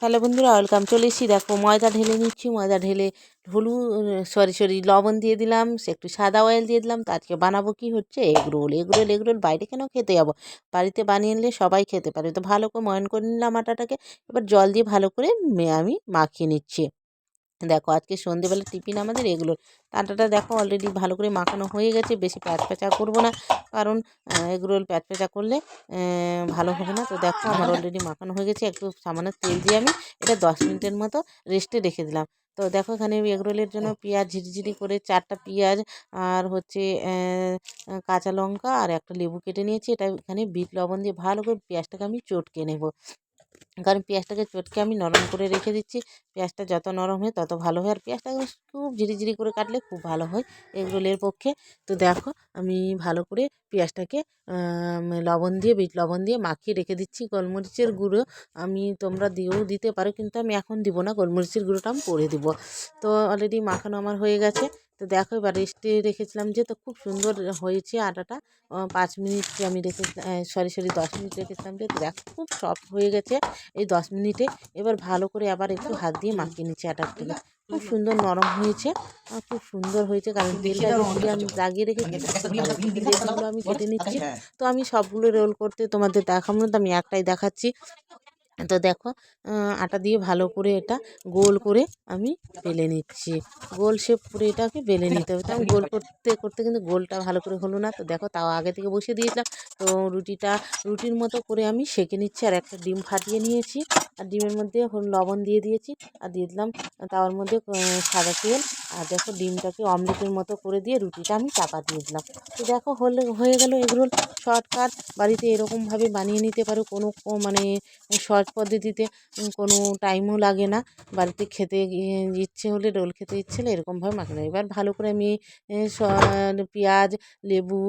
Hello বন্ধুরা, welcome. চলে এসেছি, দেখো ময়দা ঢেলে নিচ্ছি। ময়দা ঢেলে লবণ দিয়ে দিলাম, একটু সাদা অয়েল দিয়ে দিলাম। তো আজকে বানাবো কি হচ্ছে এগরোল। বাইরে কেন খেতে যাবো, বাড়িতে বানিয়ে নিলে সবাই খেতে পারে। তো ভালো করে ময়ন করে নিলাম আটাটাকে। এবার জল দিয়ে ভালো করে আমি মাখিয়ে নিচ্ছি। দেখো আজকে সন্ধেবেলা টিফিন আমাদের এগুলো। আটাটা দেখো অলরেডি ভালো করে মাখানো হয়ে গেছে। বেশি প্যাচপ্যাচা করবো না, কারণ এগরোল প্যাচপ্যাচা করলে ভালো হবে না। তো দেখো আমার অলরেডি মাখানো হয়ে গেছে। একটু সামান্য তেল দিয়ে আমি এটা 10 মিনিটের মতো রেস্টে রেখে দিলাম। তো দেখো এখানে এগরোলের জন্য পেঁয়াজ ঝিরিঝিরি করে 4টা পেঁয়াজ আর হচ্ছে কাঁচা লঙ্কা আর একটা লেবু কেটে নিয়েছি। এটা এখানে বিট লবণ দিয়ে ভালো করে পেঁয়াজটাকে আমি চটকে নেব, কারণ পেঁয়াজটাকে চটকে আমি নরম করে রেখে দিচ্ছি। পেঁয়াজটা যত নরম হয় তত ভালো হয়, আর পেঁয়াজটাকে খুব ঝিরিঝিরি করে কাটলে খুব ভালো হয় এগরোলের পক্ষে। তো দেখো আমি ভালো করে পেঁয়াজটাকে বিট লবণ দিয়ে মাখিয়ে রেখে দিচ্ছি। গোলমরিচের গুঁড়ো তোমরা দিয়েও দিতে পারো, কিন্তু আমি এখন দিব না, গোলমরিচের গুঁড়োটা আমি পরে দিব। তো অলরেডি মাখানো আমার হয়ে গেছে। তো দেখো এবার রেস্টে রেখেছিলাম, যে তো খুব সুন্দর হয়েছে আটাটা। 5 মিনিট আমি রেখে 10 মিনিট রেখেছিলাম, যে দেখো খুব সফট হয়ে গেছে এই 10 মিনিটে। এবার ভালো করে আবার একটু হাত দিয়ে মাখিয়ে নিচ্ছি আটাটাকে। খুব সুন্দর নরম হয়েছে, খুব সুন্দর হয়েছে, কারণ তেলটা দিয়ে আমি লাগিয়ে রেখেছি। লেচিগুলো আমি কেটে নিচ্ছি। তো আমি সবগুলো রোল করতে তোমাদের দেখাবো না, তো আমি একটাই দেখাচ্ছি। তো দেখো আটা দিয়ে ভালো করে এটা গোল করে আমি বেলে নিচ্ছি। গোল শেপ করে এটাকে বেলে নিতে হবে। তো আমি গোল করতে করতে কিন্তু গোলটা ভালো করে হলো না। তো দেখো তাও আগে থেকে বসিয়ে দিয়েছিলাম। তো রুটির মতো করে আমি সেঁকে নিচ্ছি। আর একটা ডিম ফাটিয়ে নিয়েছি, আর ডিমের মধ্যে লবণ দিয়ে দিয়েছি, আর দিয়ে দিলাম তাওয়ার মধ্যে সাদা তেল। আর দেখো ডিমটাকে অমলেটের মতো করে দিয়ে রুটিটা আমি চাপা দিয়ে দিলাম। তো দেখো হয়ে গেল এগরোল। শর্টকাট, বাড়িতে এরকমভাবে বানিয়ে নিতে পারো। কোনো মানে সহজ পদ্ধতিতে, কোনো টাইমও লাগে না। বাড়িতে খেতে ইচ্ছে হলে, রোল খেতে ইচ্ছে হলে এরকমভাবে মাখানো। এবার ভালো করে আমি পেঁয়াজ, লেবু,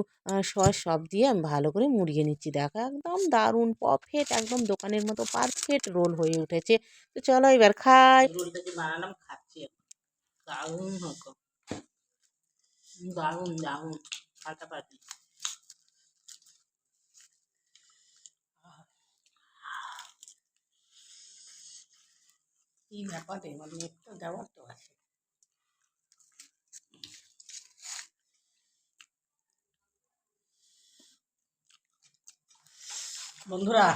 সস সব দিয়ে আমি ভালো করে মুড়িয়ে নিচ্ছি। দেখো একদম দারুণ পারফেক্ট, একদম দোকানের মতো পারফেক্ট রোল হয়ে উঠেছে। তো চলো এবার খাই। রোলটাকে বানালাম, খাচ্ছি। দারুণ হতো, দারুণ দারুণ ফাটাফাটি। কি ব্যাপারে মানে একটু দেওয়ার তো আছে। বন্ধুরা